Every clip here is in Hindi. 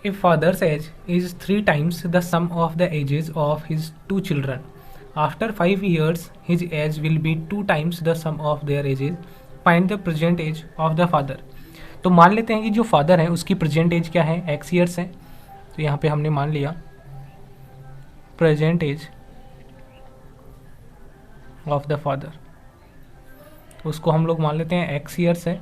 If father's age is 3 times the sum of the ages of his 2 children, after 5 years his age will be 2 times the sum of their ages. Find the present age of the father. तो मान लेते हैं कि जो फादर है उसकी प्रेजेंट एज क्या है, एक्स ईयर्स है. तो यहाँ पे हमने मान लिया present age of the father, उसको हम लोग मान लेते हैं एक्स ईयर्स है.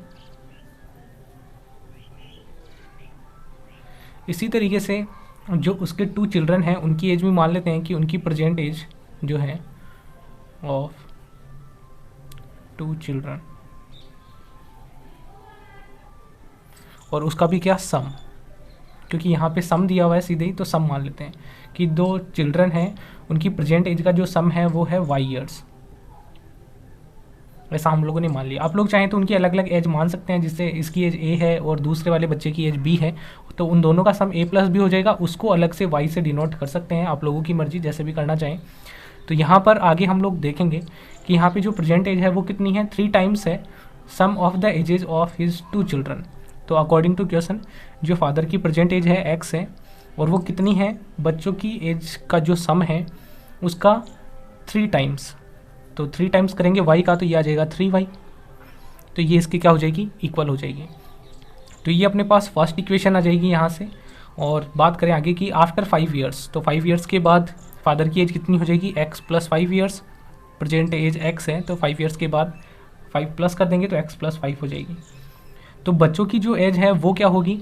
इसी तरीके से जो उसके 2 चिल्ड्रन हैं उनकी एज भी मान लेते हैं कि उनकी प्रेजेंट एज जो है ऑफ 2 चिल्ड्रन, और उसका भी क्या, सम, क्योंकि यहाँ पे सम दिया हुआ है सीधे ही, तो सम मान लेते हैं कि 2 चिल्ड्रन हैं उनकी प्रेजेंट एज का जो सम है वो है वाई ईयर्स. ऐसा हम लोगों ने मान लिया. आप लोग चाहें तो उनकी अलग अलग एज मान सकते हैं, जिससे इसकी एज ए है और दूसरे वाले बच्चे की एज बी है, तो उन दोनों का सम ए प्लस बी हो जाएगा. उसको अलग से वाई से डिनोट कर सकते हैं, आप लोगों की मर्जी, जैसे भी करना चाहें. तो यहाँ पर आगे हम लोग देखेंगे कि यहाँ पे जो प्रेजेंट एज है वो कितनी है, 3 टाइम्स है sum of the ages of his 2 children. तो अकॉर्डिंग टू क्वेश्चन जो फादर की प्रेजेंट एज है एक्स है, और वो कितनी है, बच्चों की एज का जो सम है उसका 3 टाइम्स. तो 3 टाइम्स करेंगे वाई का, तो ये आ जाएगा 3y. तो ये इसकी क्या हो जाएगी, इक्वल हो जाएगी. तो ये अपने पास फर्स्ट इक्वेशन आ जाएगी यहाँ से. और बात करें आगे की आफ्टर 5 ईयर्स, तो 5 ईयर्स के बाद फादर की एज कितनी हो जाएगी, x plus 5 years. Present age x है, तो 5 ईयर्स के बाद 5 प्लस कर देंगे तो x प्लस 5 हो जाएगी. तो बच्चों की जो एज है वो क्या होगी,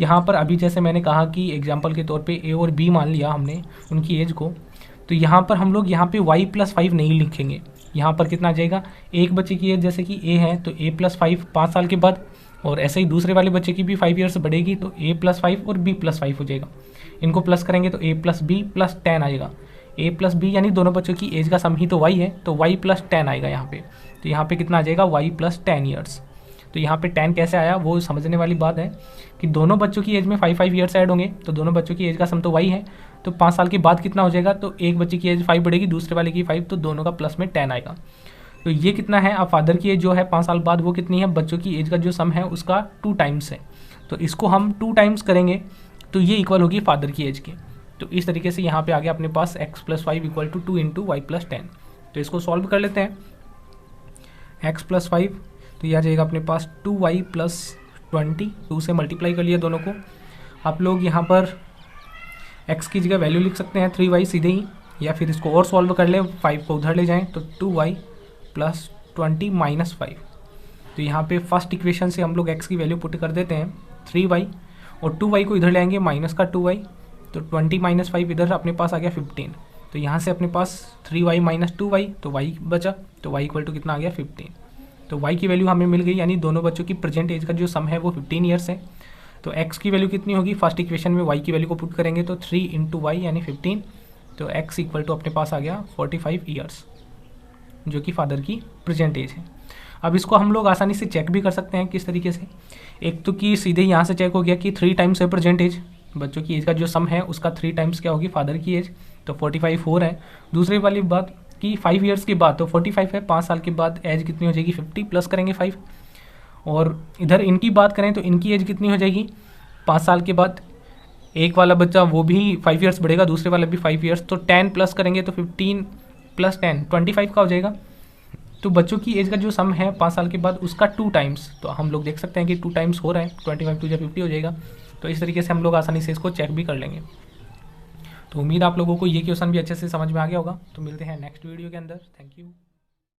यहाँ पर अभी जैसे मैंने कहा कि एग्जाम्पल के तौर पे a और b मान लिया हमने उनकी एज को, तो यहाँ पर हम लोग यहाँ पे y प्लस 5 नहीं लिखेंगे. यहाँ पर कितना आ जाएगा, एक बच्चे की एज जैसे कि a है तो a प्लस 5 5 साल के बाद, और ऐसे ही दूसरे वाले बच्चे की भी 5 ईयर्स बढ़ेगी तो a प्लस 5 और b प्लस 5 हो जाएगा. इनको प्लस करेंगे तो a प्लस b प्लस 10 आएगा. a प्लस b यानी दोनों बच्चों की एज का सम ही तो y है, तो y प्लस 10 आएगा यहाँ पे. तो यहाँ पे कितना आ जाएगा, y प्लस 10 ईयर्स. तो यहाँ पे 10 कैसे आया वो समझने वाली बात है कि दोनों बच्चों की एज में 5 ईयर्स ऐड होंगे, तो दोनों बच्चों की एज का सम तो y है. तो 5 साल के बाद कितना हो जाएगा, तो एक बच्चे की एज 5 बढ़ेगी, दूसरे वाले की 5, तो दोनों का प्लस में 10 आएगा. तो ये कितना है, अब फादर की एज जो है 5 साल बाद वो कितनी है, बच्चों की एज का जो सम है उसका 2 टाइम्स है. तो इसको हम 2 टाइम्स करेंगे तो ये इक्वल होगी फादर की एज की. तो इस तरीके से यहाँ पे आ गया अपने पास x plus 5 equal to 2 into Y plus 10. तो इसको सॉल्व कर लेते हैं. x प्लस 5, तो ये आ जाएगा अपने पास 2y प्लस 20, 2 से मल्टीप्लाई कर लिया दोनों को. आप लोग यहाँ पर x की जगह वैल्यू लिख सकते हैं 3y सीधे ही, या फिर इसको और सॉल्व कर लें, 5 को उधर ले जाएं तो 2y प्लस 20 माइनस 5. तो यहाँ पे फर्स्ट इक्वेशन से हम लोग x की वैल्यू पुट कर देते हैं 3y, और 2y को इधर ले आएंगे माइनस का 2y, तो 20 माइनस 5 इधर अपने पास आ गया 15. तो यहाँ से अपने पास 3y माइनस 2y, तो y बचा, तो y इक्वल टू कितना आ गया 15. तो y की वैल्यू हमें मिल गई, यानी दोनों बच्चों की प्रेजेंट एज का जो सम है वो 15 ईयर्स है. तो x की वैल्यू कितनी होगी, फर्स्ट इक्वेशन में y की वैल्यू को पुट करेंगे तो 3 इंटू वाई यानी 15. तो x इक्वल टू अपने पास आ गया 45 ईयर्स, जो कि फादर की प्रेजेंट एज है. अब इसको हम लोग आसानी से चेक भी कर सकते हैं. किस तरीके से, एक तो कि सीधे यहाँ से चेक हो गया कि 3 टाइम्स है प्रेजेंट एज, बच्चों की एज का जो सम है उसका 3 टाइम्स क्या होगी फादर की एज, तो 45 4 है. दूसरी वाली बात कि 5 ईयर्स के बाद तो 45 है, 5 साल के बाद एज कितनी हो जाएगी 50 प्लस करेंगे 5. और इधर इनकी बात करें तो इनकी एज कितनी हो जाएगी 5 साल के बाद, एक वाला बच्चा वो भी 5 ईयर्स बढ़ेगा, दूसरे वाला भी 5 ईयर्स, तो 10 प्लस करेंगे तो 15 प्लस 10 25 का हो जाएगा. तो बच्चों की एज का जो सम है 5 साल के बाद उसका 2 टाइम्स, तो हम लोग देख सकते हैं कि 2 टाइम्स हो रहा है, 25 टू 50 हो जाएगा. तो इस तरीके से हम लोग आसानी से इसको चेक भी कर लेंगे. तो उम्मीद आप लोगों को ये क्वेश्चन भी अच्छे से समझ में आ गया होगा. तो मिलते हैं नेक्स्ट वीडियो के अंदर. Thank you.